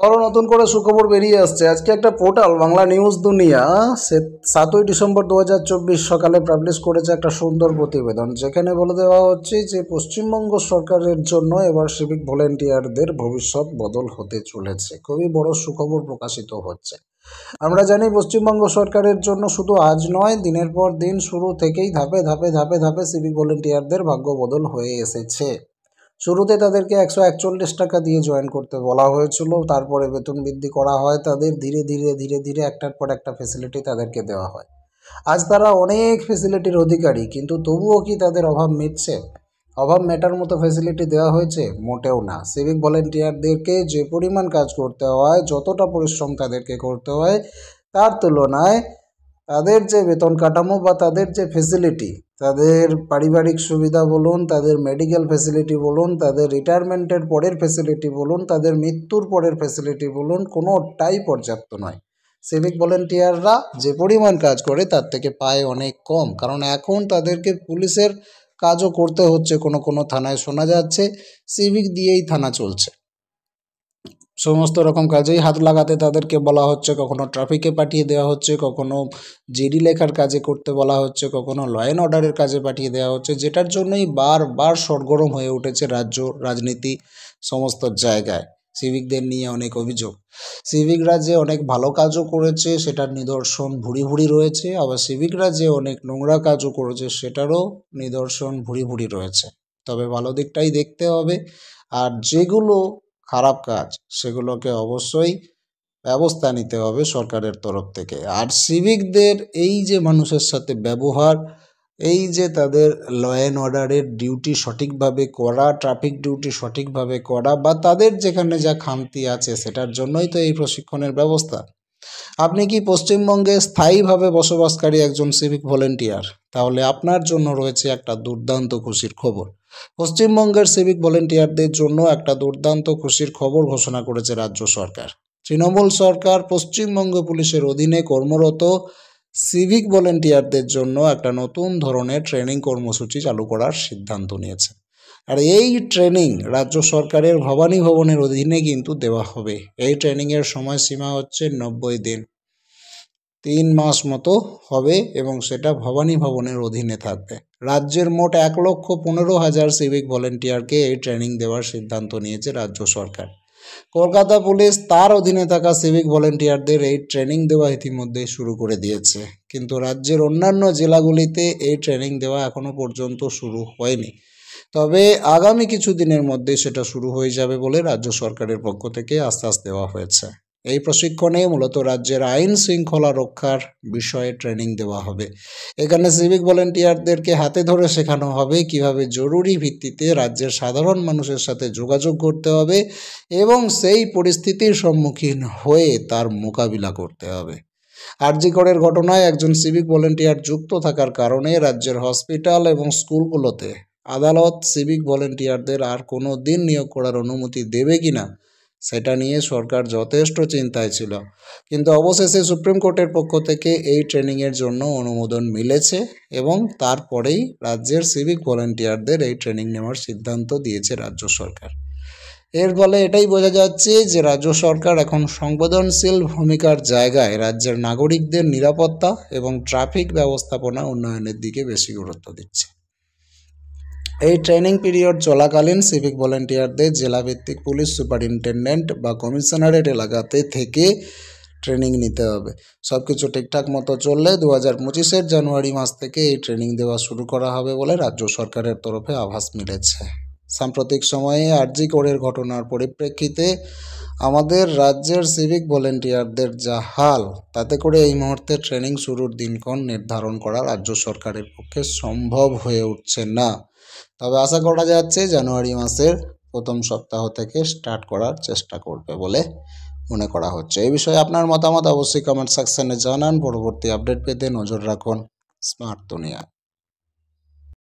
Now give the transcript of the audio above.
আরও নতুন করে সুখবর বেরিয়ে আসছে। আজকে একটা পোর্টাল বাংলা নিউজ দুনিয়া সে 7ই ডিসেম্বর 2024 সকালে পাবলিশ করেছে একটা সুন্দর প্রতিবেদন, যেখানে বলে দেওয়া হচ্ছে যে পশ্চিমবঙ্গ সরকারের জন্য এবার সিভিক ভলেন্টিয়ারদের ভবিষ্যৎ বদল হতে চলেছে। খুবই বড় সুখবর প্রকাশিত হচ্ছে। আমরা জানি পশ্চিমবঙ্গ সরকারের জন্য শুধু আজ নয়, দিনের পর দিন শুরু থেকেই ধাপে ধাপে ধাপে ধাপে সিভিক ভলেন্টিয়ারদের ভাগ্য বদল হয়ে এসেছে। শুরুতে তাদেরকে 141 টাকা দিয়ে জয়েন করতে বলা হয়েছিল, তারপরে বেতন বৃদ্ধি করা হয় তাদের, ধীরে ধীরে ধীরে ধীরে একটার পর একটা ফেসিলিটি তাদেরকে দেওয়া হয়। আজ তারা অনেক ফেসিলিটির অধিকারী, কিন্তু তবুও কি তাদের অভাব মিটছে? অভাব মেটার মতো ফেসিলিটি দেওয়া হয়েছে? মোটেও না। সিভিক ভলেন্টিয়ারদেরকে যে পরিমাণ কাজ করতে হয়, যতটা পরিশ্রম তাদেরকে করতে হয়, তার তুলনায় তাদের যে বেতন কাঠামো বা তাদের যে ফেসিলিটি, তাদের পারিবারিক সুবিধা বলুন, তাদের মেডিকেল ফেসিলিটি বলুন, তাদের রিটায়ারমেন্টের পরের ফেসিলিটি বলুন, তাদের মৃত্যুর পরের ফেসিলিটি বলুন, কোনোটাই পর্যাপ্ত নয়। সিভিক ভলেন্টিয়াররা যে পরিমাণ কাজ করে তার থেকে পায় অনেক কম, কারণ এখন তাদেরকে পুলিশের কাজও করতে হচ্ছে। কোনো কোনো থানায় শোনা যাচ্ছে সিভিক দিয়েই থানা চলছে, সমস্ত রকম কাজেই হাত লাগাতে তাদেরকে বলা হচ্ছে। কখনো ট্রাফিকে পাঠিয়ে দেওয়া হচ্ছে, কখনো জিডি লেখার কাজে করতে বলা হচ্ছে, কখনো ল অ্যান্ড অর্ডারের কাজে পাঠিয়ে দেওয়া হচ্ছে, যেটার জন্যই বারবার সরগরম হয়ে উঠেছে রাজ্য রাজনীতি সমস্ত জায়গায়। সিভিকদের নিয়ে অনেক অভিযোগ। সিভিকরা যে অনেক ভালো কাজও করেছে সেটার নিদর্শন ভুরি ভুরি রয়েছে, আবার সিভিকরা যে অনেক নোংরা কাজও করেছে সেটারও নিদর্শন ভুরি ভুরি রয়েছে। তবে ভালো দিকটাই দেখতে হবে, আর যেগুলো খারাপ কাজ সেগুলোকে অবশ্যই ব্যবস্থা নিতে হবে সরকারের তরফ থেকে। আর সিভিকদের এই যে মানুষের সাথে ব্যবহার, এই যে তাদের ল অ্যান্ড অর্ডারের ডিউটি সঠিকভাবে করা, ট্রাফিক ডিউটি সঠিকভাবে করা, বা তাদের যেখানে যা খামতি আছে সেটার জন্যই তো এই প্রশিক্ষণের ব্যবস্থা। আপনি কি পশ্চিমবঙ্গে স্থায়ীভাবে বসবাসকারী একজন সিভিক ভলেন্টিয়ার? তাহলে আপনার জন্য রয়েছে একটা দুর্দান্ত খুশির খবর। পশ্চিমবঙ্গের সিভিক ভলেন্টিয়ারদের জন্য একটা দুর্দান্ত খুশির খবর ঘোষণা করেছে রাজ্য সরকার। তৃণমূল সরকার পশ্চিমবঙ্গ পুলিশের অধীনে কর্মরত সিভিক ভলেন্টিয়ারদের জন্য একটা নতুন ধরনের ট্রেনিং কর্মসূচি চালু করার সিদ্ধান্ত নিয়েছে। আর এই ট্রেনিং রাজ্য সরকারের ভবানী ভবনের অধীনে কিন্তু দেওয়া হবে। এই ট্রেনিংয়ের সময়সীমা হচ্ছে 90 দিন, 3 মাস মতো হবে, এবং সেটা ভবানী ভবনের অধীনে থাকবে। রাজ্যের মোট 1,15,000 সিভিক ভলেন্টিয়ারকে এই ট্রেনিং দেওয়ার সিদ্ধান্ত নিয়েছে রাজ্য সরকার। কলকাতা পুলিশ তার অধীনে থাকা সিভিক ভলেন্টিয়ারদের এই ট্রেনিং দেওয়া ইতিমধ্যেই শুরু করে দিয়েছে, কিন্তু রাজ্যের অন্যান্য জেলাগুলিতে এই ট্রেনিং দেওয়া এখনও পর্যন্ত শুরু হয়নি। তবে আগামী কিছু দিনের মধ্যে সেটা শুরু হয়ে যাবে বলে রাজ্য সরকারের পক্ষ থেকে আশ্বাস দেওয়া হয়েছে। এই প্রশিক্ষণে মূলত রাজ্যের আইন শৃঙ্খলা রক্ষার বিষয়ে ট্রেনিং দেওয়া হবে। এখানে সিভিক ভলেন্টিয়ারদেরকে হাতে ধরে শেখানো হবে কিভাবে জরুরি ভিত্তিতে রাজ্যের সাধারণ মানুষের সাথে যোগাযোগ করতে হবে এবং সেই পরিস্থিতির সম্মুখীন হয়ে তার মোকাবিলা করতে হবে। আরজি করের ঘটনায় একজন সিভিক ভলেন্টিয়ার যুক্ত থাকার কারণে রাজ্যের হসপিটাল এবং স্কুলগুলোতে আদালত সিভিক ভলেন্টিয়ারদের আর কোনো দিন নিয়োগ করার অনুমতি দেবে কিনা সেটা নিয়ে সরকার যথেষ্ট চিন্তায় ছিল, কিন্তু অবশেষে সুপ্রিম কোর্টের পক্ষ থেকে এই ট্রেনিংয়ের জন্য অনুমোদন মিলেছে এবং তারপরেই রাজ্যের সিভিক ভলেন্টিয়ারদের এই ট্রেনিং নেওয়ার সিদ্ধান্ত দিয়েছে রাজ্য সরকার। এর ফলে এটাই বোঝা যাচ্ছে যে রাজ্য সরকার এখন সংবেদনশীল ভূমিকার জায়গায় রাজ্যের নাগরিকদের নিরাপত্তা এবং ট্রাফিক ব্যবস্থাপনা উন্নয়নের দিকে বেশি গুরুত্ব দিচ্ছে। এই ট্রেনিং পিরিয়ড চলাকালীন সিভিক ভলেন্টিয়ারদের জেলাভিত্তিক পুলিশ সুপারিনটেন্ডেন্ট বা কমিশনারেট এলাকাতে থেকে ট্রেনিং নিতে হবে। সব কিছু ঠিকঠাক মতো চললে 2025-এর জানুয়ারি মাস থেকে এই ট্রেনিং দেওয়া শুরু করা হবে বলে রাজ্য সরকারের তরফে আভাস মিলেছে। সাম্প্রতিক সময়ে আরজি করের ঘটনার পরিপ্রেক্ষিতে আমাদের রাজ্যের সিভিক ভলেন্টিয়ারদের যা হাল, তাতে করে এই মুহূর্তে ট্রেনিং শুরুর দিনক্ষণ নির্ধারণ করা রাজ্য সরকারের পক্ষে সম্ভব হয়ে উঠছে না। তবে আশা করা যাচ্ছে জানুয়ারি মাসের প্রথম সপ্তাহ থেকে স্টার্ট করার চেষ্টা করবে বলে মনে করা হচ্ছে। এই বিষয়ে আপনার মতামত অবশ্যই কমেন্ট সেকশনে জানান। পরবর্তী আপডেট পেতে নজর রাখুন স্মার্ট দুনিয়া।